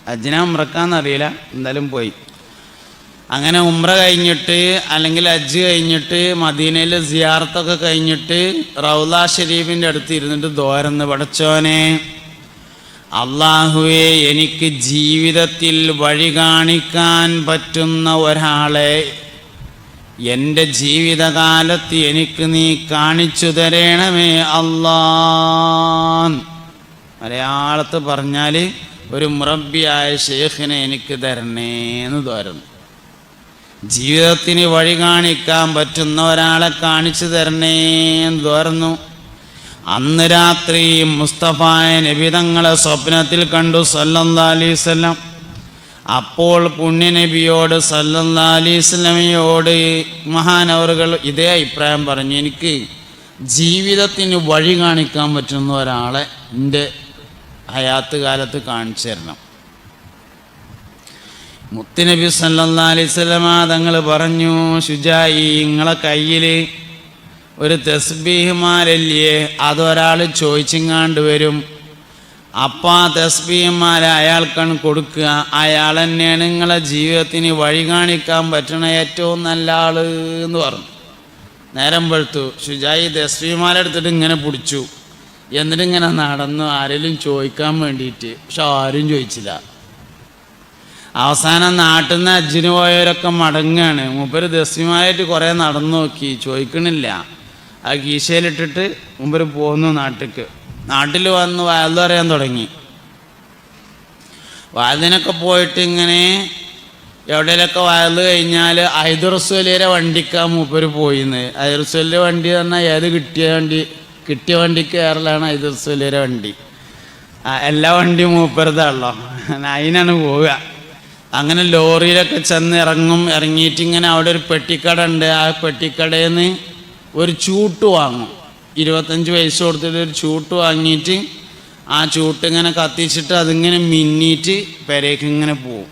ഹജ്ജിനാ ഉംറക്കാന്നറിയില്ല, എന്തായാലും പോയി. അങ്ങനെ ഉംറ കഴിഞ്ഞിട്ട് അല്ലെങ്കിൽ ഹജ്ജ് കഴിഞ്ഞിട്ട് മദീനയിൽ സിയാറത്തൊക്കെ കഴിഞ്ഞിട്ട് റൗള ഷരീഫിൻ്റെ അടുത്ത് ഇരുന്നിട്ട് ദുആർന്ന്, പടച്ചോനെ അല്ലാഹുവേ, എനിക്ക് ജീവിതത്തിൽ വഴി കാണിക്കാൻ പറ്റുന്ന ഒരാളെ എൻ്റെ ജീവിതകാലത്ത് എനിക്ക് നീ കാണിച്ചു തരണമേ അല്ലാ. മലയാളത്ത് പറഞ്ഞാൽ ഒരു മുറബ്ബിയായ ഷേഖിനെ എനിക്ക് തരണേന്ന് തോരുന്നു. ജീവിതത്തിന് വഴി കാണിക്കാൻ പറ്റുന്ന ഒരാളെ കാണിച്ചു തരണേന്ന് തോരുന്നു. അന്ന് രാത്രി മുസ്തഫായ നബി തങ്ങളെ സ്വപ്നത്തിൽ കണ്ടു സല്ലല്ലാഹു അലൈഹി വസല്ലം. അപ്പോൾ പുണ്യനബിയോട് സല്ലല്ലാഹു അലൈഹി വസല്ലമയോട് മഹാനവറുകൾ ഇതേ അഭിപ്രായം പറഞ്ഞു, എനിക്ക് ജീവിതത്തിന് വഴി കാണിക്കാൻ പറ്റുന്ന ഒരാളെ എൻ്റെ ഹയാത്ത് കാലത്ത് കാണിച്ചു തരണം. മുത്തുനബി സല്ലല്ലാഹു അലൈഹി വസല്ലമ തങ്ങൾ പറഞ്ഞു, ശുജായി, നിങ്ങളെ കയ്യിൽ ഒരു തസ്ബീഹ് മാലല്ലേ, അതൊരാൾ ചോദിച്ചിങ്ങാണ്ട് വരും. അപ്പം ആ തസ്ബീഹ് മാല അയാൾക്കാണ് കൊടുക്കുക. അയാൾ തന്നെയാണ് നിങ്ങളെ ജീവിതത്തിന് വഴി കാണിക്കാൻ പറ്റണ ഏറ്റവും നല്ല ആൾ എന്ന് പറഞ്ഞു. നേരം വെളുത്തു. ശുജായി തസ്ബീഹ് മാല എടുത്തിട്ട് ഇങ്ങനെ പിടിച്ചു. എന്നിട്ടിങ്ങനെ നടന്നു ആരെങ്കിലും ചോദിക്കാൻ വേണ്ടിയിട്ട്. പക്ഷെ ആരും ചോദിച്ചില്ല. അവസാനം നാട്ടിൽ നിന്ന് ഹജ്ജിന് പോയവരൊക്കെ മടങ്ങുകയാണ്. മൂപ്പര് തസ്ബീഹുമായിട്ട് കുറേ നടന്നു നോക്കി, ചോദിക്കണില്ല. ആ കീശയിലിട്ടിട്ട് മൂപ്പര് പോന്നു നാട്ടിലേക്ക്. നാട്ടിൽ വന്ന് വയല് പറയാൻ തുടങ്ങി. വയലിനൊക്കെ പോയിട്ട് ഇങ്ങനെ എവിടെയൊക്കെ വയല് കഴിഞ്ഞാൽ ഐദുറസ്വലിയുടെ വണ്ടിക്കാണ് മൂപ്പര് പോയിന്ന്. ഐദുറസ്വലിയുടെ വണ്ടി പറഞ്ഞാൽ ഏത് കിട്ടിയ വണ്ടിക്ക് കയറലാണ് ഐദുറസ്വലിയുടെ വണ്ടി. എല്ലാ വണ്ടിയും മൂപ്പരതാണല്ലോ, അതിനാണ് പോവുക. അങ്ങനെ ലോറിയിലൊക്കെ ചെന്ന് ഇറങ്ങിയിട്ട് ഇങ്ങനെ അവിടെ ഒരു പെട്ടിക്കട ഉണ്ട്. ആ പെട്ടിക്കടയിൽ നിന്ന് ഒരു ചൂട്ട് വാങ്ങും. 25 പൈസ കൊടുത്തിട്ട് ഒരു ചൂട്ട് വാങ്ങിയിട്ട് ആ ചൂട്ട് ഇങ്ങനെ കത്തിച്ചിട്ട് അതിങ്ങനെ മിന്നിയിട്ട് പെരേക്ക് ഇങ്ങനെ പോവും.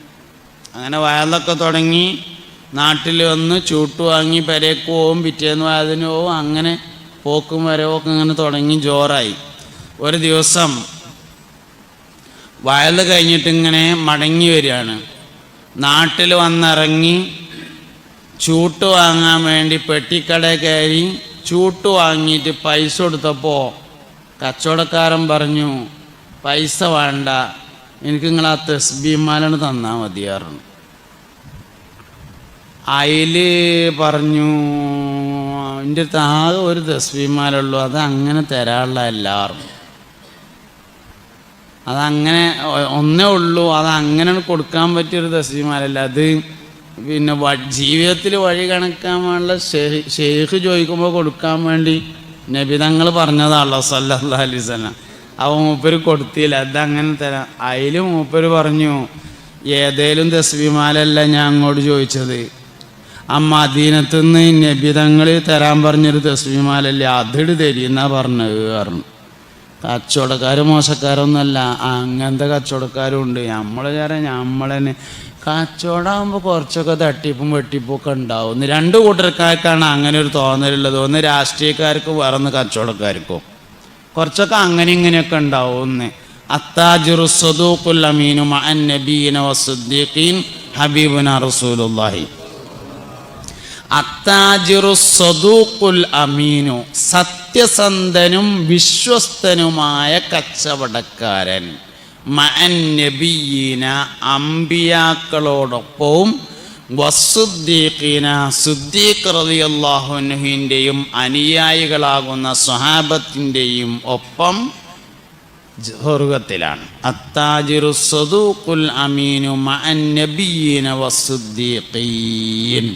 അങ്ങനെ വയലൊക്കെ തുടങ്ങി നാട്ടിൽ വന്ന് ചൂട്ട് വാങ്ങി പെരേക്ക് പോവും. പിറ്റേന്ന് വയലിന് പോവും. അങ്ങനെ പോക്കും വരവൊക്കെ ഇങ്ങനെ തുടങ്ങി ജോറായി. ഒരു ദിവസം വയൽ കഴിഞ്ഞിട്ട് ഇങ്ങനെ മടങ്ങി വരികയാണ്. നാട്ടിൽ വന്നിറങ്ങി ചൂട്ട് വാങ്ങാൻ വേണ്ടി പെട്ടിക്കട കയറി ചൂട്ട് വാങ്ങിയിട്ട് പൈസ കൊടുത്തപ്പോൾ കച്ചവടക്കാരൻ പറഞ്ഞു, പൈസ വേണ്ട, എനിക്ക് നിങ്ങൾ ആ തസ്ബീഹ് മാല തന്നാൽ മതിയായിരുന്നു. അതിൽ പറഞ്ഞു, എൻ്റെ അടുത്ത് ആകെ ഒരു തസ്ബീഹ് മാല ഉള്ളൂ, അത് അങ്ങനെ തരാനുള്ള എല്ലാവരും, അതങ്ങനെ ഒന്നേ ഉള്ളൂ, അതങ്ങനെ കൊടുക്കാൻ പറ്റിയൊരു തസ്ബീഹ് മാലല്ല. അത് പിന്നെ ജീവിതത്തിൽ വഴി കണക്കാൻ വേണ്ട ഷെയ്ഖ് ചോദിക്കുമ്പോൾ കൊടുക്കാൻ വേണ്ടി നബി തങ്ങൾ പറഞ്ഞതാണല്ലോ സല്ലല്ലാഹു അലൈഹി വസല്ലം. അപ്പോൾ മൂപ്പര് കൊടുത്തില്ല, അതങ്ങനെ തരാം. അതിലും മൂപ്പര് പറഞ്ഞു, ഏതേലും തസ്ബീഹ് മാലല്ല ഞാൻ അങ്ങോട്ട് ചോദിച്ചത്, ആ മദീനത്ത് നിന്ന് നബി തങ്ങൾ തരാൻ പറഞ്ഞൊരു തസ്ബീഹ് മാലല്ലേ, അതിട് തരീന്നാ പറഞ്ഞു. കച്ചവടക്കാർ മോശക്കാരൊന്നുമല്ല, അങ്ങനത്തെ കച്ചവടക്കാരും ഉണ്ട്. നമ്മളെന്നെ കച്ചവടമാകുമ്പോൾ കുറച്ചൊക്കെ തട്ടിപ്പും വെട്ടിപ്പൊക്കെ ഉണ്ടാവും. രണ്ട് കൂട്ടർക്കാർക്കാണ് അങ്ങനെ ഒരു തോന്നലുള്ളത്. ഒന്ന് രാഷ്ട്രീയക്കാർക്കും വേറൊന്ന് കച്ചവടക്കാർക്കും കുറച്ചൊക്കെ അങ്ങനെ ഇങ്ങനെയൊക്കെ ഉണ്ടാവും. ഒന്ന് അത്താജിറു സദൂഖുൽ അമീനു മഅൻ നബിയ്യിന വസ്സിദ്ദീഖീൻ ഹബീബുനാ റസൂലുള്ളാഹി. അത്താജിറു സദൂഖുൽ അമീനു, സത്യസന്ധനും വിശ്വസ്തനുമായ കച്ചവടക്കാരൻ, മഅൻ നബിയ്യിന, അമ്പിയാക്കളോടൊപ്പവും, വസ്സുദ്ദീഖീന, സുദ്ദീഖ് റളിയല്ലാഹു അൻഹുവിൻ്റെയും അനുയായികളാകുന്ന സ്വഹാബത്തിൻ്റെയും ഒപ്പം സ്വർഗത്തിലാണ്. അത്താജിറു സദൂഖുൽ അമീനു മഅൻ നബിയ്യിന വസ്സുദ്ദീഖീൻ.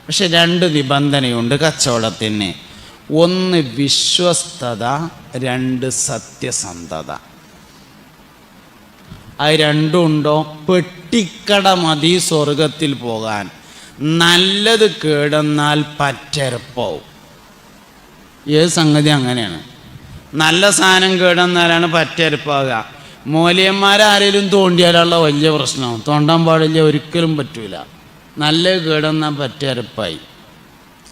പക്ഷെ രണ്ട് നിബന്ധനയുണ്ട് കച്ചവടത്തിന്. ഒന്ന് വിശ്വസ്തത, രണ്ട് സത്യസന്ധത. അത് രണ്ടും ഉണ്ടോ പെട്ടിക്കട മതി സ്വർഗത്തിൽ പോകാൻ. നല്ലത് കേടെന്നാൽ പറ്റരപ്പാവും. ഏത് സംഗതി അങ്ങനെയാണ്. നല്ല സാധനം കേടെന്നാലാണ് പറ്റരപ്പാകുക. മൂല്യന്മാരാരെങ്കിലും തോണ്ടിയാലുള്ള വലിയ പ്രശ്നം. തോണ്ടാൻ പാടില്ല, ഒരിക്കലും പറ്റൂല. നല്ല കേടെന്നാൽ പറ്റരപ്പായി.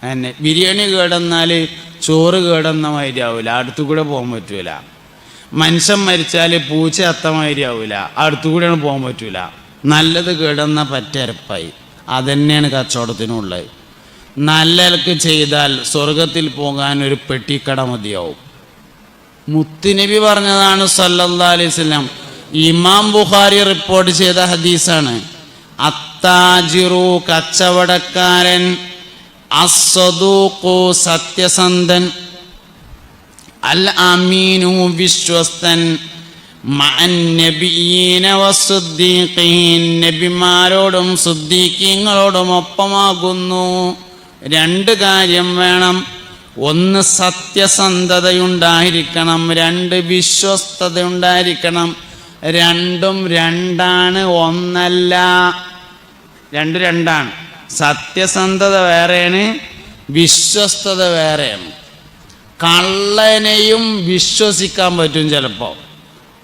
അങ്ങനെ ബിരിയാണി കേടെന്നാൽ ചോറ് കേടെന്ന മാതിരി ആവില്ല, അടുത്തു കൂടെ പോകാൻ പറ്റൂല. മനുഷ്യൻ മരിച്ചാൽ പൂച്ച അത്തമാതിരി ആവില്ല, അടുത്തുകൂടെയാണ് പോകാൻ പറ്റൂല. നല്ലത് കേടുന്ന പറ്റരപ്പായി. അതന്നെയാണ് കച്ചവടത്തിനുള്ളത്. നല്ലതൊക്കെ ചെയ്താൽ സ്വർഗത്തിൽ പോകാൻ ഒരു പെട്ടിക്കട മതിയാവും. മുത്തുനബി പറഞ്ഞതാണ് സല്ലല്ലാഹു അലൈഹി വസല്ലം. ഇമാം ബുഖാരി റിപ്പോർട്ട് ചെയ്ത ഹദീസാണ്. അത്താജിറു കച്ചവടക്കാരൻ, അസ്സദൂഖു സത്യസന്ധൻ, അൽ അമീനു വിശ്വസ്തൻ, മഅൻ നബിയ്യീന വസ്സുദ്ദീഖീൻ നബിമാരോടും സുദ്ദീഖീങ്ങളോടും ഒപ്പമാകുന്നു. രണ്ട് കാര്യം വേണം. ഒന്ന് സത്യസന്ധതയുണ്ടായിരിക്കണം, രണ്ട് വിശ്വസ്തതയുണ്ടായിരിക്കണം. രണ്ടും രണ്ടാണ്, ഒന്നല്ല. രണ്ടാണ്. സത്യസന്ധത വേറെയാണ്, വിശ്വസ്തത വേറെയാണ്. കള്ളനെയും വിശ്വസിക്കാൻ പറ്റും ചിലപ്പോൾ,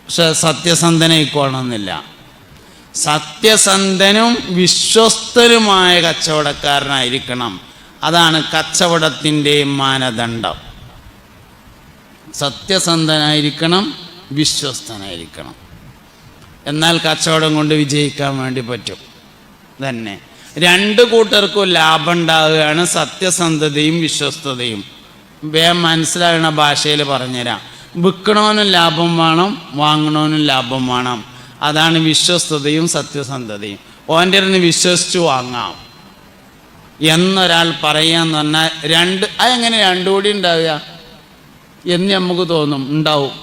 പക്ഷെ സത്യസന്ധനായിക്കോണമെന്നില്ല. സത്യസന്ധനും വിശ്വസ്തനുമായ കച്ചവടക്കാരനായിരിക്കണം. അതാണ് കച്ചവടത്തിൻ്റെ മാനദണ്ഡം. സത്യസന്ധനായിരിക്കണം, വിശ്വസ്തനായിരിക്കണം. എന്നാൽ കച്ചവടം കൊണ്ട് വിജയിക്കാൻ വേണ്ടി പറ്റും തന്നെ. രണ്ട് കൂട്ടർക്കും ലാഭം ഉണ്ടാവുകയാണ് സത്യസന്ധതയും വിശ്വസ്തതയും. വേഗം മനസ്സിലാകുന്ന ഭാഷയിൽ പറഞ്ഞുതരാം. വിൽക്കണവനും ലാഭം വേണം, വാങ്ങണവനും ലാഭം വേണം. അതാണ് വിശ്വസ്തതയും സത്യസന്ധതയും. ഓൻ്റെ അടുത്ത് വിശ്വസിച്ച് വാങ്ങാം എന്നൊരാൾ പറയാന്ന് പറഞ്ഞാൽ അതെങ്ങനെ രണ്ടു കൂടി ഉണ്ടാവുക എന്ന് നമുക്ക് തോന്നും. ഉണ്ടാവും.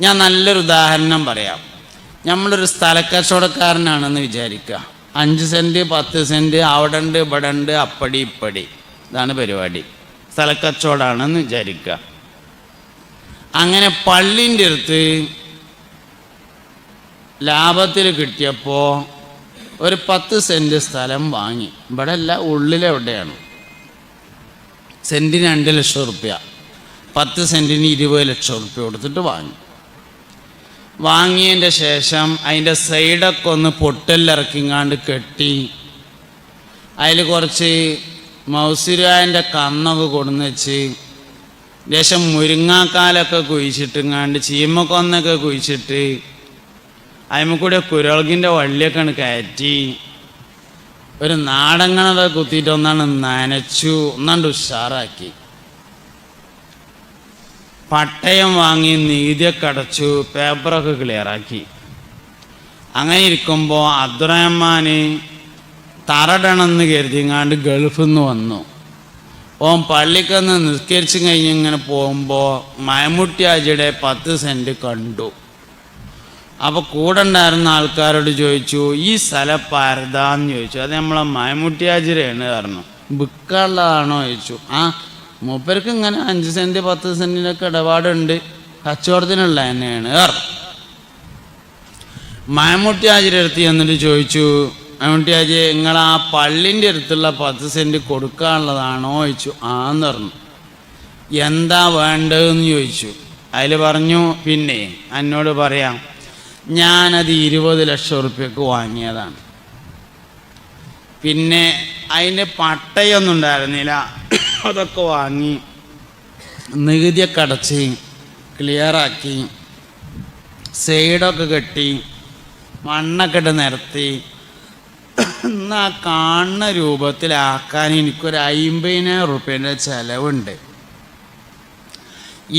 ഞാൻ നല്ലൊരു ഉദാഹരണം പറയാം. നമ്മളൊരു സ്ഥലക്കച്ചവടക്കാരനാണെന്ന് വിചാരിക്കുക. 5 സെൻറ്റ് 10 സെൻറ്റ് അവിടെ ഉണ്ട്, ഇവിടെ ഉണ്ട്, അപ്പടി ഇപ്പടി, ഇതാണ് പരിപാടി. സ്ഥലക്കച്ചവടമാണെന്ന് വിചാരിക്കുക. അങ്ങനെ പള്ളീൻ്റെ അടുത്ത് ലാഭത്തിൽ കിട്ടിയപ്പോൾ ഒരു 10 സെൻറ്റ് സ്ഥലം വാങ്ങി. ഇവിടെ അല്ല, ഉള്ളിലെവിടെയാണ്. സെൻറ്റിന് 2 ലക്ഷം റുപ്യ, 10 സെൻറ്റിന് 20 ലക്ഷം റുപ്യ കൊടുത്തിട്ട് വാങ്ങി. വാങ്ങിയതിൻ്റെ ശേഷം അതിൻ്റെ സൈഡൊക്കെ ഒന്ന് പൊട്ടലിറക്കിങ്ങാണ്ട് കെട്ടി, അതിൽ കുറച്ച് മൗസിരായൻ്റെ കന്നൊക്കെ കൊടുന്ന് വെച്ച്, ശേഷം മുരിങ്ങാക്കാലൊക്കെ കുഴിച്ചിട്ടുങ്ങാണ്ട് ചീമക്കൊന്നൊക്കെ കുഴിച്ചിട്ട് അതിമക്കൂടെ കുരളകിൻ്റെ വള്ളിയൊക്കെ കയറ്റി ഒരു നാടങ്ങളൊക്കെ കുത്തിയിട്ട് ഒന്നാണ് നനച്ചു, ഒന്നാണ്ട് ഉഷാറാക്കി. പട്ടയം വാങ്ങി നീതിയൊക്കെ അടച്ചു, പേപ്പറൊക്കെ ക്ലിയറാക്കി. അങ്ങനെ ഇരിക്കുമ്പോൾ അബ്ദുറഹ്മാൻ തറടണമെന്ന് കരുതിങ്ങാണ്ട് ഗൾഫിൽ നിന്ന് വന്നു. ഓൻ പള്ളിക്കൊന്ന് നിസ്കരിച്ച് കഴിഞ്ഞ് ഇങ്ങനെ പോകുമ്പോൾ മയമുട്ടി ആജിയുടെ 10 സെൻറ്റ് കണ്ടു. അപ്പോൾ കൂടെ ഉണ്ടായിരുന്ന ആൾക്കാരോട് ചോദിച്ചു, ഈ സ്ഥലം പാരതാന്ന് ചോദിച്ചു. അത് നമ്മളെ മയമുട്ടി ആജിരയാണ് പറഞ്ഞു. വിൽക്കാനുള്ളതാണോ ചോദിച്ചു. ആ, മൂപ്പർക്ക് ഇങ്ങനെ 5 സെൻറ്റ് 10 സെൻറ്റിനൊക്കെ ഇടപാടുണ്ട്, കച്ചവടത്തിനുള്ള തന്നെയാണ്. മയമുട്ടി ആജിയുടെ അടുത്ത് എന്നിട്ട് ചോദിച്ചു, മയമുട്ടി ആജി നിങ്ങൾ ആ പള്ളിൻ്റെ അടുത്തുള്ള 10 സെൻറ്റ് കൊടുക്കാനുള്ളതാണോ ചോദിച്ചു. ആന്ന് പറഞ്ഞു. എന്താ വേണ്ടതെന്ന് ചോദിച്ചു. അതിൽ പറഞ്ഞു, പിന്നെ എന്നോട് പറയാം, ഞാനത് 20 ലക്ഷം റുപ്യക്ക് വാങ്ങിയതാണ്. പിന്നെ അതിൻ്റെ പട്ടയൊന്നും ഉണ്ടായിരുന്നില്ല, അതൊക്കെ വാങ്ങി നികുതിയൊക്കെ അടച്ച് ക്ലിയറാക്കി, സൈഡൊക്കെ കെട്ടി, മണ്ണൊക്കെ ഇട്ട് നിരത്തി. എന്നാൽ കാണുന്ന രൂപത്തിലാക്കാൻ എനിക്കൊരു 50,000 റുപ്യേൻ്റെ ചിലവുണ്ട്.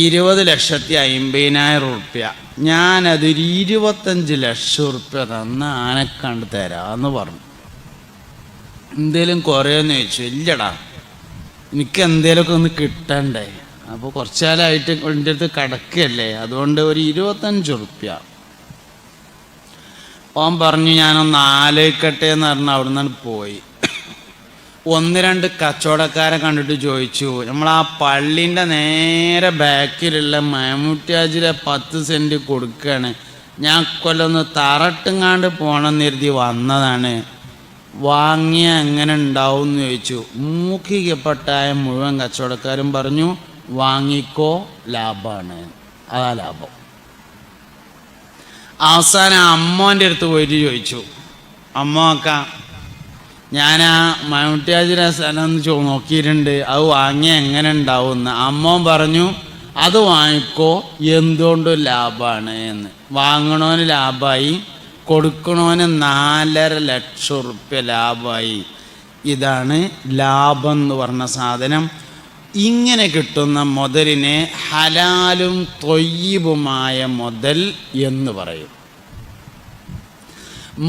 20,50,000 റുപ്യ. ഞാനതൊരു 25 ലക്ഷം റുപ്യ തന്ന് ആനക്കണ്ട് തരാമെന്ന് പറഞ്ഞു. എന്തേലും കുറേന്ന് ചോദിച്ചു. ഇല്ലടാ, എനിക്ക് എന്തേലുമൊക്കെ ഒന്ന് കിട്ടണ്ടേ, അപ്പോൾ കുറച്ച് കാലമായിട്ട് എൻ്റെ അടുത്ത് കിടക്കുകയല്ലേ, അതുകൊണ്ട് ഒരു 25 റുപ്യ. ഓൻ പറഞ്ഞു ഞാനൊന്ന് ആലോചിക്കട്ടെ എന്ന് പറഞ്ഞാൽ അവിടെ നിന്നാണ് പോയി. 1-2 കച്ചവടക്കാരെ കണ്ടിട്ട് ചോദിച്ചു, നമ്മൾ ആ പള്ളീൻ്റെ നേരെ ബാക്കിലുള്ള മയമുട്ടിയാജിലെ 10 സെൻറ്റ് കൊടുക്കുകയാണ്, ഞാൻ കൊല്ലൊന്ന് തറട്ടുങ്ങാണ്ട് പോകണമെന്ന് കരുതി വന്നതാണ്, വാങ്ങിയ എങ്ങനെ ഉണ്ടാവും എന്ന് ചോദിച്ചു. മൂക്കിക്കപ്പെട്ടായ മുഴുവൻ കച്ചവടക്കാരും പറഞ്ഞു, വാങ്ങിക്കോ, ലാഭമാണ്. അതാ ലാഭം. അവസാനം അമ്മോൻ്റെ അടുത്ത് പോയിട്ട് ചോദിച്ചു, അമ്മക്ക ഞാൻ ആ മയമുട്ടിയാജിലെ സ്ഥലം ഒന്ന് നോക്കിയിട്ടുണ്ട്, അത് വാങ്ങിയ എങ്ങനെ ഉണ്ടാവുമെന്ന്. അമ്മോൻ പറഞ്ഞു, അത് വാങ്ങിക്കോ, എന്തുകൊണ്ടും ലാഭമാണ് എന്ന്. വാങ്ങണോന് ലാഭമായി, കൊടുക്കണോന് 4,50,000 റുപ്യ ലാഭമായി. ഇതാണ് ലാഭം എന്ന് പറഞ്ഞ സാധനം. ഇങ്ങനെ കിട്ടുന്ന മുതലിനെ ഹലാലും തൊയ്യിബുമായ മുതൽ എന്ന് പറയും.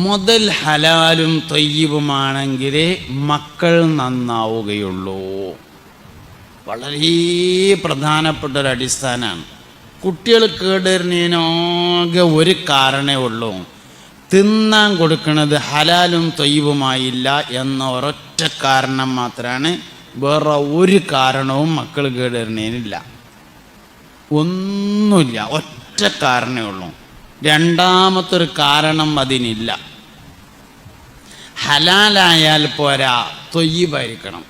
മുതൽ ഹലാലും തൊയ്യിബുമാണെങ്കിലേ മക്കൾ നന്നാവുകയുള്ളൂ. വളരെ പ്രധാനപ്പെട്ടൊരു അടിസ്ഥാനമാണ്. കുട്ടികൾ കേടുവരുന്നതിനാകെ ഒരു കാരണമേ ഉള്ളൂ, തിന്നാൻ കൊടുക്കുന്നത് ഹലാലും തൊയ്യിബുമായില്ല എന്ന ഒരൊറ്റ കാരണം മാത്രമാണ്. വേറെ ഒരു കാരണവും മക്കൾ കേടുവരുന്നതിനില്ല. ഒന്നുമില്ല, ഒറ്റ കാരണമേ ഉള്ളൂ. രണ്ടാമത്തൊരു കാരണം അതിനില്ല. ഹലാലായാൽ പോരാ, തൊയ്യിബായിരിക്കണം.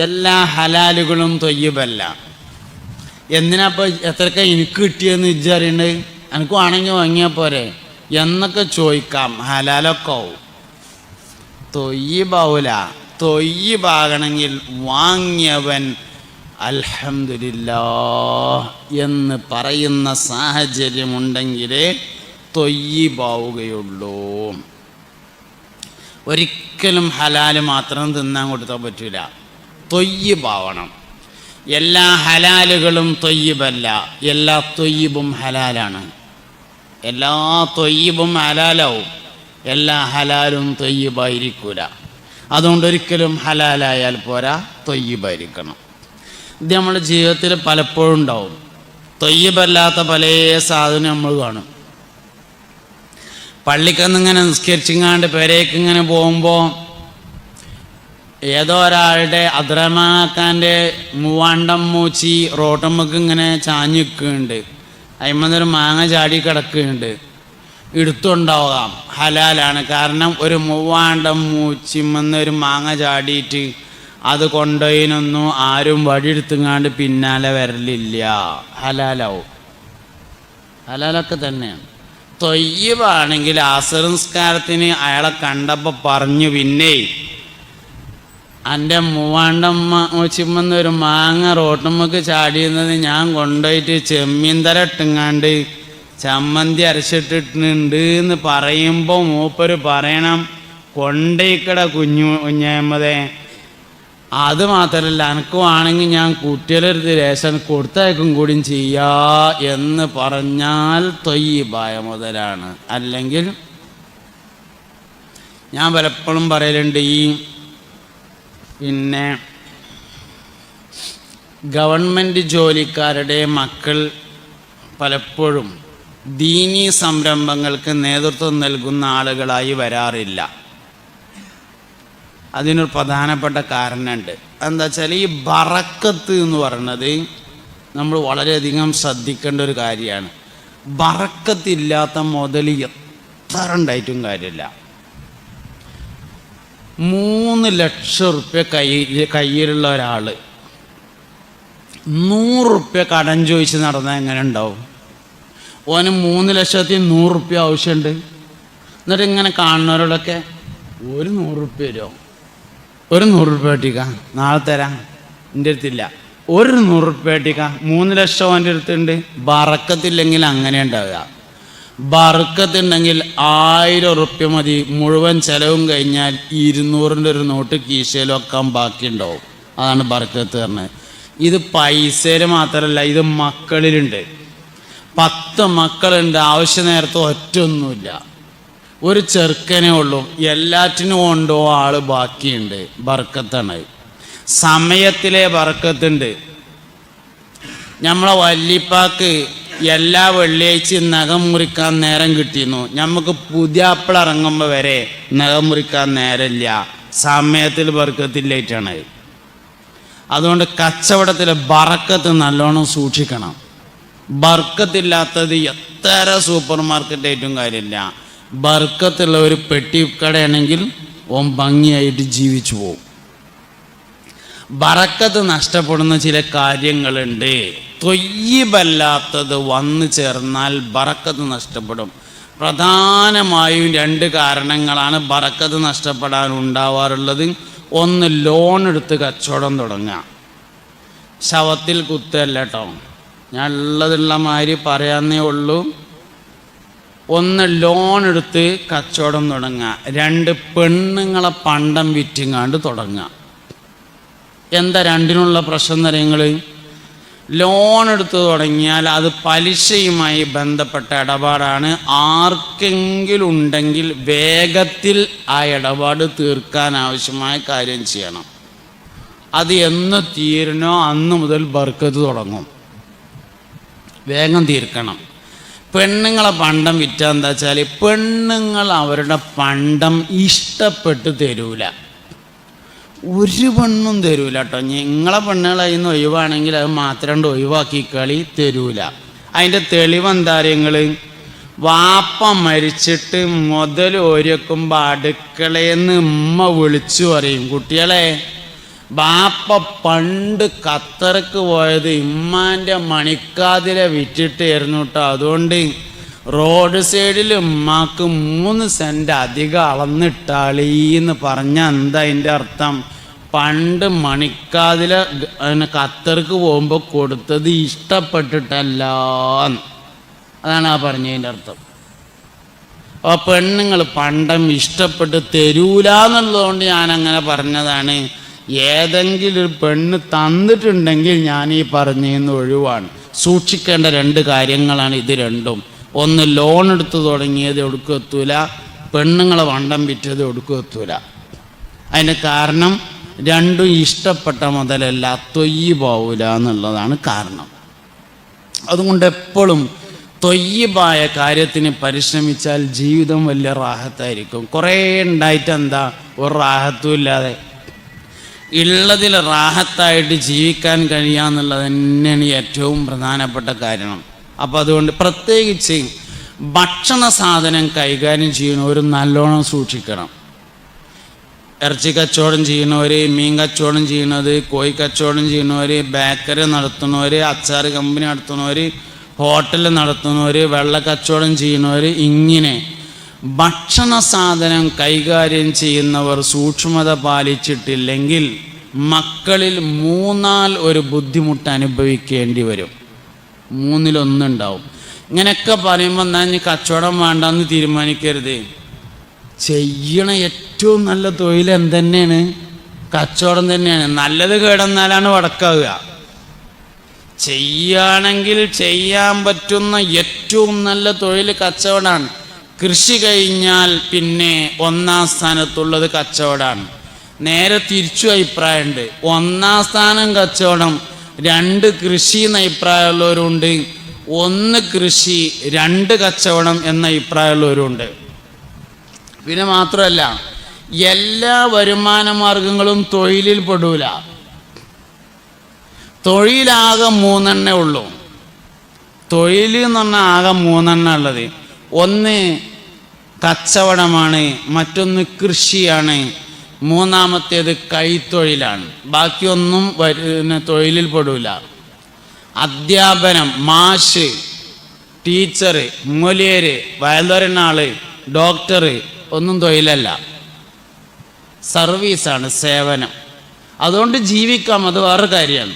എല്ലാ ഹലാലുകളും തൊയ്യിബല്ല. എന്തിനാപ്പോൾ എത്രയൊക്കെ എനിക്ക് കിട്ടിയെന്ന് വിചാരിണ്ട്, എനിക്ക് വേണമെങ്കിൽ വാങ്ങിയാൽ പോരെ എന്നൊക്കെ ചോദിക്കാം. ഹലാലൊക്കെ ആവും, തൊയ്യിബാവൂല. തൊയ്യിബാകണമെങ്കിൽ വാങ്ങിയവൻ അൽഹംദുലില്ലാഹ് എന്ന് പറയുന്ന സാഹചര്യമുണ്ടെങ്കിലേ തൊയ്യിബാവുകയുള്ളൂ. ഒരിക്കലും ഹലാല് മാത്രം തിന്നാൻ കൊടുത്താൽ പറ്റില്ല, തൊയ്യിബാവണം. എല്ലാ ഹലാലുകളും തൊയ്യിബല്ല, എല്ലാ തൊയ്യിബും ഹലാലാണ്. എല്ലാ തൊയ്യിബും ഹലാലാവും, എല്ലാ ഹലാലും തൊയ്യിബായിരിക്കൂല. അതുകൊണ്ടൊരിക്കലും ഹലാലായാൽ പോരാ, തൊയ്യിബായിരിക്കണം. ഇത് നമ്മുടെ ജീവിതത്തിൽ പലപ്പോഴും ഉണ്ടാവും. തൊയ്യിബല്ലാത്ത പല സാധനം നമ്മൾ കാണും. പള്ളിക്കന്നിങ്ങനെ നിസ്കരിച്ചിങ്ങാണ്ട് പെരേക്കിങ്ങനെ പോകുമ്പോൾ ഏതോ ഒരാളുടെ അദ്രമാക്കാൻ്റെ മൂവാണ്ടം മൂച്ചി റോട്ടമ്മക്ക് ഇങ്ങനെ ചാഞ്ഞ് നിൽക്കുന്നുണ്ട്. അതിന്മേലൊരു മാങ്ങ ചാടി കിടക്കുന്നുണ്ട്. എടുത്തുണ്ടാവാം, ഹലാലാണ്. കാരണം ഒരു മൂവാണ്ടം മൂച്ചിമെന്നൊരു മാങ്ങ ചാടിയിട്ട് അത് കൊണ്ടുപോയിനൊന്നും ആരും വടിയെടുത്തുങ്ങാണ്ട് പിന്നാലെ വരലില്ല, ഹലാലാവും. ഹലാലൊക്കെ തന്നെയാണ്. തൊയ്യിബാണെങ്കിൽ അസർ നിസ്കാരത്തിന് അയാളെ കണ്ടപ്പോൾ പറഞ്ഞു, പിന്നെ എൻ്റെ മൂവാണ്ടം മൂച്ചിമെന്നൊരു മാങ്ങ റോട്ടുമ്മക്ക് ചാടിയുന്നത് ഞാൻ കൊണ്ടുപോയിട്ട് ചെമ്മീൻ തര ഇട്ടുങ്ങാണ്ട് ചമ്മന്തി അരച്ചിട്ടിട്ടുണ്ട് എന്ന് പറയുമ്പോൾ മൂപ്പര് പറയണം, കൊണ്ടേക്കട കുഞ്ഞമ്മതേ. അത് മാത്രമല്ല, എനിക്കുവാണെങ്കിൽ ഞാൻ കുട്ടികളെടുത്ത് രേഷൻ കൊടുത്തയക്കും കൂടിയും ചെയ്യാ എന്ന് പറഞ്ഞാൽ തൊയ്യിബായ മുതലാണ്. അല്ലെങ്കിൽ ഞാൻ പലപ്പോഴും പറയലുണ്ട്, ഈ പിന്നെ ഗവൺമെൻറ് ജോലിക്കാരുടെ മക്കൾ പലപ്പോഴും ദീനീ സംരംഭങ്ങൾക്ക് നേതൃത്വം നൽകുന്ന ആളുകളായി വരാറില്ല. അതിനൊരു പ്രധാനപ്പെട്ട കാരണമുണ്ട്. എന്താ വെച്ചാൽ ഈ ബറക്കത്ത് എന്ന് പറയുന്നത് നമ്മൾ വളരെയധികം ശ്രദ്ധിക്കേണ്ട ഒരു കാര്യമാണ്. ബറക്കത്തില്ലാത്ത മുതൽ എത്ര ഉണ്ടായിട്ടും കാര്യമില്ല. 3 ലക്ഷം റുപ്യ കയ്യിലുള്ള ഒരാൾ 100 റുപ്യ കടം ചോദിച്ച് നടന്നാൽ എങ്ങനെ ഉണ്ടാവും? ഓന് 3,100,000 റുപ്യ ആവശ്യമുണ്ട്. എന്നിട്ട് ഇങ്ങനെ കാണുന്നവരോടൊക്കെ ഒരു 100 റുപ്യ തരുമോ, ഒരു 100 റുപ്യ കിട്ടിക്ക, നാളെ തരാം, എൻ്റെ അടുത്തില്ല. ഒരു 100 റുപ്യ കിട്ടിക്ക, 3 ലക്ഷം എൻ്റെ അടുത്തുണ്ട്. ബറക്കത്തില്ലെങ്കിൽ അങ്ങനെ ഉണ്ടാവുക. ബറക്കത്തുണ്ടെങ്കിൽ 1000 റുപ്യ മതി, മുഴുവൻ ചിലവും കഴിഞ്ഞാൽ 200-ൻ്റെ ഒരു നോട്ട് കീശയിൽ വെക്കാൻ ബാക്കിയുണ്ടാവും. അതാണ് ബറക്കത്ത് പറഞ്ഞത്. ഇത് പൈസയിൽ മാത്രമല്ല, ഇത് മക്കളിലുണ്ട്. 10 മക്കളുണ്ട്, ആവശ്യ നേരത്തെ ഒറ്റൊന്നുമില്ല, ഒരു ചെറുക്കനേ ഉള്ളൂ, എല്ലാറ്റിനും കൊണ്ടോ ആൾ ബാക്കിയുണ്ട്. ബർക്കത്താണ്. സമയത്തിലെ ബർക്കത്തുണ്ട്. നമ്മളെ വല്യപ്പാക്ക് എല്ലാ വെള്ളിയാഴ്ചയും നഖം മുറിക്കാൻ നേരം കിട്ടിയിരുന്നു. നമുക്ക് പുതിയാപ്പിള ഇറങ്ങുമ്പോൾ വരെ നഖം മുറിക്കാൻ നേരമില്ല. സമയത്തിൽ ബർക്കത്തില്ലായിട്ടാണ്. അതുകൊണ്ട് കച്ചവടത്തിലെ ബർക്കത്ത് നല്ലോണം സൂക്ഷിക്കണം. ബർക്കത്തില്ലാത്തത് എത്ര സൂപ്പർ മാർക്കറ്റായിട്ടും കാര്യമില്ല. ബർക്കത്തുള്ള ഒരു പെട്ടിക്കടയാണെങ്കിൽ ഓൻ ഭംഗിയായിട്ട് ജീവിച്ചു പോകും. ബറക്കത്ത് നഷ്ടപ്പെടുന്ന ചില കാര്യങ്ങളുണ്ട്. തൊയ്യിബല്ലാത്തത് വന്നു ചേർന്നാൽ ബറക്കത്ത് നഷ്ടപ്പെടും. പ്രധാനമായും 2 കാരണങ്ങളാണ് ബറക്കത്ത് നഷ്ടപ്പെടാൻ ഉണ്ടാവാറുള്ളത്. ഒന്ന്, ലോൺ എടുത്ത് കച്ചവടം തുടങ്ങുക. ശവത്തിൽ കുത്തല്ല കേട്ടോ, ഞാൻ ഉള്ളതുള്ള മാതിരി പറയാന്നേ ഉള്ളൂ. ഒന്ന്, ലോൺ എടുത്ത് കച്ചവടം തുടങ്ങുക. 2, പെണ്ണുങ്ങളെ പണ്ടം വിറ്റിങ്ങാണ്ട് തുടങ്ങുക. എന്താ രണ്ടിനുള്ള പ്രശ്നം എന്നറിയങ്ങൾ? ലോൺ എടുത്ത് തുടങ്ങിയാൽ അത് പലിശയുമായി ബന്ധപ്പെട്ട ഇടപാടാണ്. ആർക്കെങ്കിലും ഉണ്ടെങ്കിൽ വേഗത്തിൽ ആ ഇടപാട് തീർക്കാൻ ആവശ്യമായ കാര്യം ചെയ്യണം. അത് എന്ന് തീരണോ അന്ന് മുതൽ ബർക്കത്ത് തുടങ്ങും. വേഗം തീർക്കണം. പെണ്ണുങ്ങളെ പണ്ടം വിറ്റാൽ എന്താ വെച്ചാൽ പെണ്ണുങ്ങൾ അവരുടെ പണ്ടം ഇഷ്ടപ്പെട്ട് തരൂല. ഒരു പെണ്ണും തരൂല കേട്ടോ. നിങ്ങളെ പെണ്ണുകളതിൽ നിന്ന് ഒഴിവാണെങ്കിൽ അത് മാത്രം ഒഴിവാക്കി കളി തരൂല. അതിൻ്റെ തെളിവെന്താ നിങ്ങൾ? വാപ്പ മരിച്ചിട്ട് മുതൽ ഒരുക്കുമ്പോൾ അടുക്കളയെന്ന് ഉമ്മ വിളിച്ചു പറയും, കുട്ടികളെ ബാപ്പ പണ്ട് ഖത്തർക്ക് പോയത് ഇമ്മാൻ്റെ മണിക്കാതിരെ വിറ്റിട്ടായിരുന്നു കേട്ടോ, അതുകൊണ്ട് റോഡ് സൈഡിൽ ഉമ്മാക്ക് 3 സെൻറ്റ് അധികം അളന്നിട്ടാളീന്ന് പറഞ്ഞാൽ എന്താ അതിൻ്റെ അർത്ഥം? പണ്ട് മണിക്കാതില ഖത്തർക്ക് പോകുമ്പോൾ കൊടുത്തത് ഇഷ്ടപ്പെട്ടിട്ടല്ല, അതാണ് ആ പറഞ്ഞതിൻ്റെ അർത്ഥം. അപ്പോൾ പെണ്ണുങ്ങൾ പണ്ടം ഇഷ്ടപ്പെട്ട് തരൂല എന്നുള്ളതുകൊണ്ട് ഞാനങ്ങനെ പറഞ്ഞതാണ്. ഏതെങ്കിലും ഒരു പെണ്ണ് തന്നിട്ടുണ്ടെങ്കിൽ ഞാൻ ഈ പറഞ്ഞതിന് ഒഴിവാണ്. സൂക്ഷിക്കേണ്ട 2 കാര്യങ്ങളാണ് ഇത് രണ്ടും. ഒന്ന്, ലോൺ എടുത്ത് തുടങ്ങിയത് ഒടുക്കും എത്തൂല. പെണ്ണുങ്ങളെ വണ്ടം വിറ്റത് ഒടുക്കും എത്തൂല. അതിന് കാരണം രണ്ടും ഇഷ്ടപ്പെട്ട മുതലല്ല, തൊയ്യിബാവൂല എന്നുള്ളതാണ് കാരണം. അതുകൊണ്ട് എപ്പോഴും തൊയ്യിബായ കാര്യത്തിന് പരിശ്രമിച്ചാൽ ജീവിതം വലിയ റാഹത്തായിരിക്കും. കുറേ ഉണ്ടായിട്ട് എന്താ ഒരു റാഹത്തും ഇല്ലാതെ ഉള്ളതിൽ റാഹത്തായിട്ട് ജീവിക്കാൻ കഴിയാന്നുള്ളത് തന്നെയാണ് ഏറ്റവും പ്രധാനപ്പെട്ട കാരണം. അപ്പോൾ അതുകൊണ്ട് പ്രത്യേകിച്ച് ഭക്ഷണ സാധനം കൈകാര്യം ചെയ്യുന്നവർ നല്ലോണം സൂക്ഷിക്കണം. ഇറച്ചി കച്ചവടം ചെയ്യുന്നവർ, മീൻ കച്ചവടം ചെയ്യുന്നത്, കോഴി കച്ചവടം ചെയ്യുന്നവർ, ബേക്കറി നടത്തുന്നവർ, അച്ചാർ കമ്പനി നടത്തുന്നവർ, ഹോട്ടൽ നടത്തുന്നവർ, വെള്ള കച്ചവടം ചെയ്യുന്നവർ, ഇങ്ങനെ ഭക്ഷണ സാധനം കൈകാര്യം ചെയ്യുന്നവർ സൂക്ഷ്മത പാലിച്ചിട്ടില്ലെങ്കിൽ മക്കളിൽ 3 ഒരു ബുദ്ധിമുട്ട് അനുഭവിക്കേണ്ടി വരും. 3-1 ഇങ്ങനെയൊക്കെ പറയുമ്പോൾ എന്നാൽ ഇനി കച്ചവടം വേണ്ടെന്ന് തീരുമാനിക്കരുത്. ചെയ്യണ ഏറ്റവും നല്ല തൊഴിൽ എന്തെന്നെയാണ്? കച്ചവടം തന്നെയാണ്. നല്ലത് കേടന്നാലാണ് വടക്കാവുക. ചെയ്യുകയാണെങ്കിൽ ചെയ്യാൻ പറ്റുന്ന ഏറ്റവും നല്ല തൊഴിൽ കച്ചവടമാണ്. കൃഷി കഴിഞ്ഞാൽ പിന്നെ 1-ാം സ്ഥാനത്തുള്ളത് കച്ചവടമാണ്. നേരെ തിരിച്ചു അഭിപ്രായമുണ്ട്. 1-ാം സ്ഥാനം കച്ചവടം, 2 കൃഷി എന്ന അഭിപ്രായമുള്ളവരുണ്ട്, 1 കൃഷി 2 കച്ചവടം എന്ന അഭിപ്രായമുള്ളവരുണ്ട്. പിന്നെ മാത്രമല്ല എല്ലാ വരുമാന മാർഗങ്ങളും തൊഴിലിൽ പെടൂല. തൊഴിലാകെ 3 ഉള്ളൂ. തൊഴിൽ എന്ന് പറഞ്ഞാൽ ആകെ 3 ഉള്ളത്. ഒന്ന് കച്ചവടമാണ്, മറ്റൊന്ന് കൃഷിയാണ്, മൂന്നാമത്തേത് കൈത്തൊഴിലാണ്. ബാക്കിയൊന്നും തൊഴിലിൽ പെടൂല. അധ്യാപനം, മാഷ്, ടീച്ചർ, മൊലിയര്, വയലുറനാള്, ഡോക്ടർ ഒന്നും തൊഴിലല്ല, സർവീസാണ്, സേവനം. അതുകൊണ്ട് ജീവിക്കാം, അത് വേറെ കാര്യമാണ്.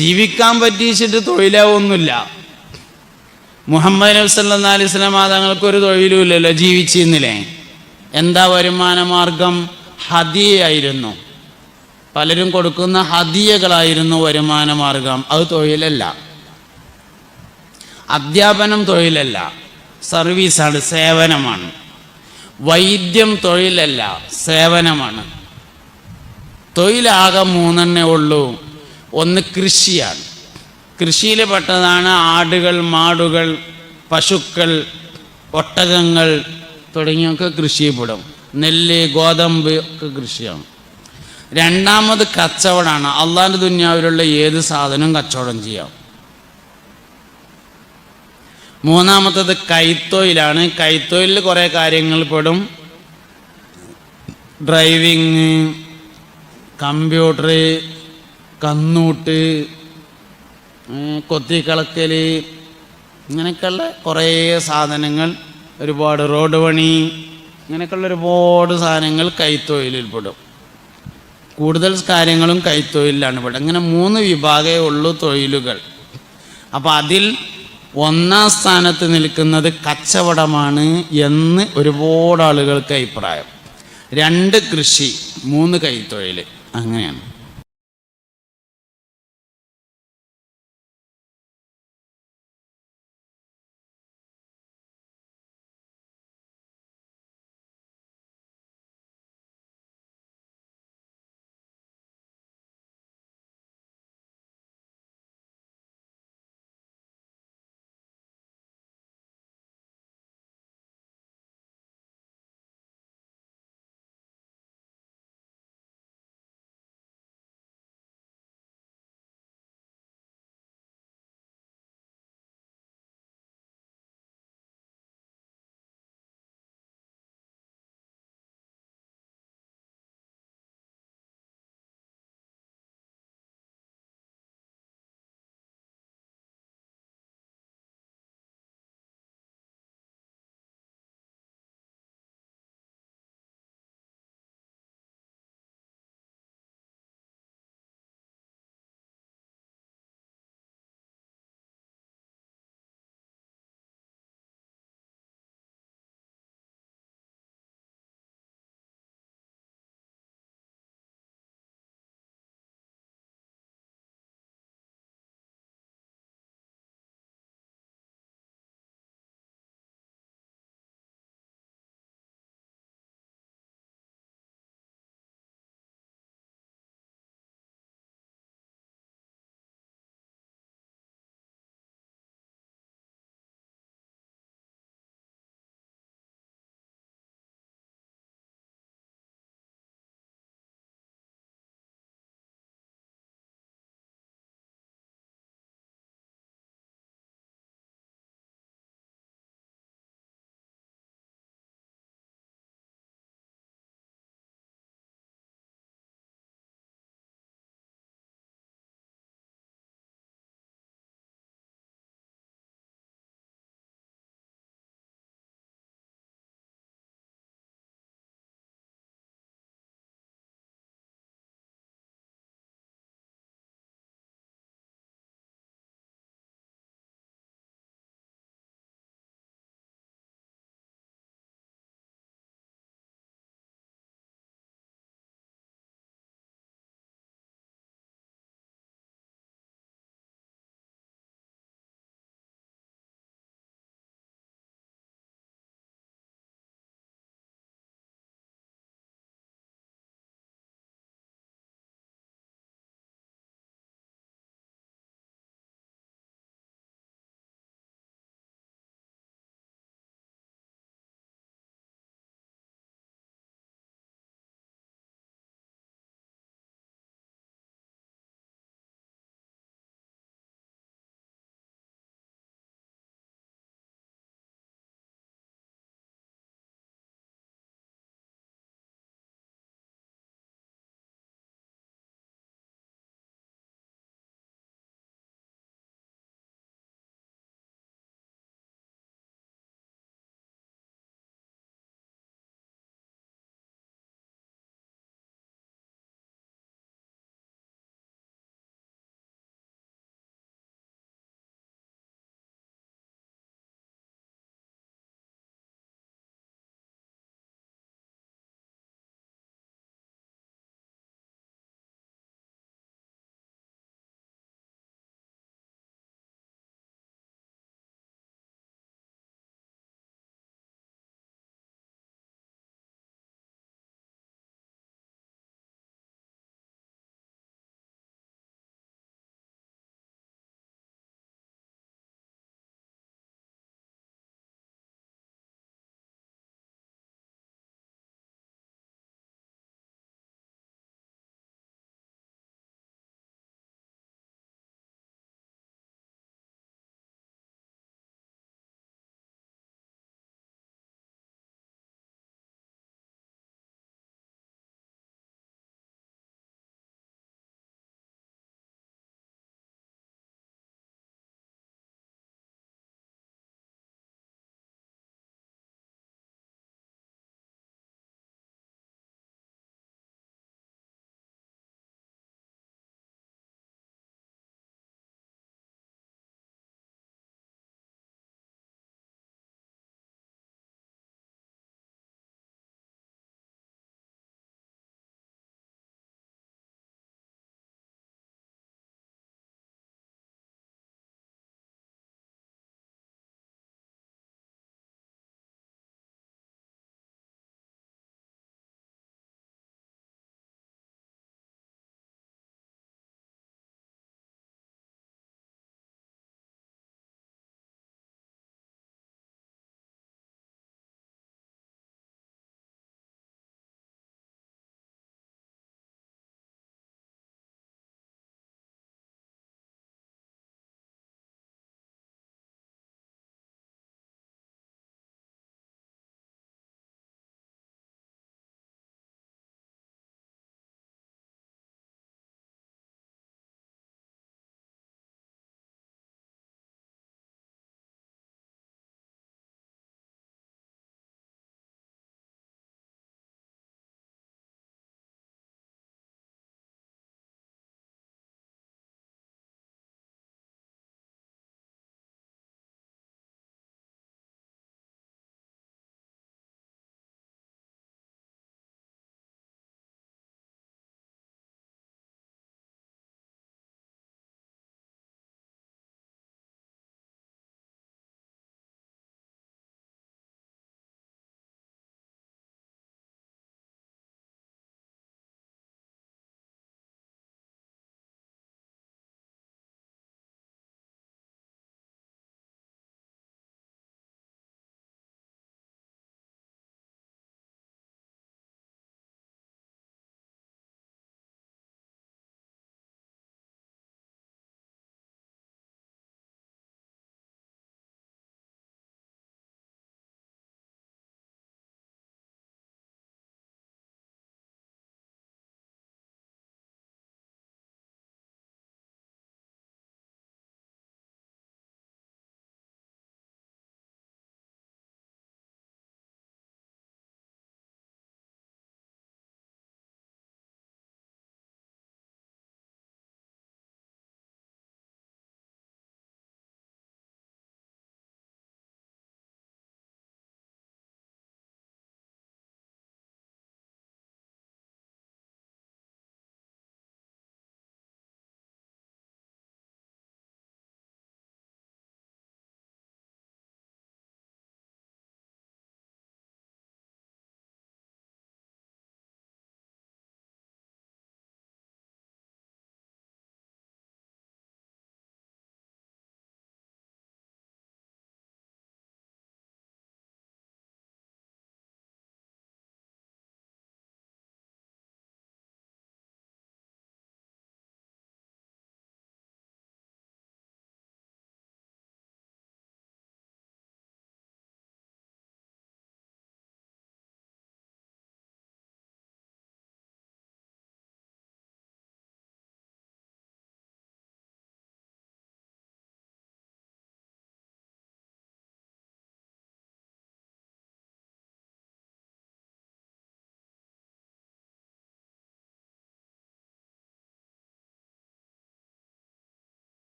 ജീവിക്കാൻ പറ്റിച്ചിട്ട് തൊഴിലാവൊന്നുമില്ല. മുഹമ്മദ് നബി സല്ലല്ലാഹു അലൈഹി വസല്ലം തങ്ങൾക്കൊരു തൊഴിലും ഇല്ലല്ലോ, ജീവിച്ചിരുന്നില്ലേ? എന്താ വരുമാന മാർഗം? ഹദിയായിരുന്നു. പലരും കൊടുക്കുന്ന ഹദിയകളായിരുന്നു വരുമാന മാർഗം. അത് തൊഴിലല്ല. അധ്യാപനം തൊഴിലല്ല, സർവീസാണ്, സേവനമാണ്. വൈദ്യം തൊഴിലല്ല, സേവനമാണ്. തൊഴിലാകെ 3 ഉള്ളൂ. ഒന്ന് കൃഷിയാണ്. കൃഷിയിൽ പെട്ടതാണ് ആടുകൾ, മാടുകൾ, പശുക്കൾ, ഒട്ടകങ്ങൾ തുടങ്ങിയൊക്കെ കൃഷിയിൽപ്പെടും. നെല്ല്, ഗോതമ്പ് ഒക്കെ കൃഷിയാണ്. രണ്ടാമത് കച്ചവടമാണ്. അള്ളാഹുവിൻ്റെ ദുനിയാവിലുള്ള ഏത് സാധനവും കച്ചവടം ചെയ്യാം. മൂന്നാമത്തത് കൈത്തൊഴിലാണ്. കൈത്തൊഴിലിൽ കുറേ കാര്യങ്ങൾ പെടും. ഡ്രൈവിങ്, കമ്പ്യൂട്ടർ, കന്നൂട്ട്, കൊത്തിക്കളക്കൽ, ഇങ്ങനെയൊക്കെയുള്ള കുറേ സാധനങ്ങൾ, ഒരുപാട് റോഡ് പണി, ഇങ്ങനെയൊക്കെയുള്ള ഒരുപാട് സാധനങ്ങൾ കൈത്തൊഴിലിൽ പെടും. കൂടുതൽ കാര്യങ്ങളും കൈത്തൊഴിലാണ് ഇവിടെ. ഇങ്ങനെ 3 വിഭാഗമേ ഉള്ളൂ തൊഴിലുകൾ. അപ്പോൾ അതിൽ ഒന്നാം സ്ഥാനത്ത് നിൽക്കുന്നത് കച്ചവടമാണ് എന്ന് ഒരുപാട് ആളുകൾക്ക് അഭിപ്രായം. 2 കൃഷി, 3 കൈത്തൊഴിൽ, അങ്ങനെയാണ്.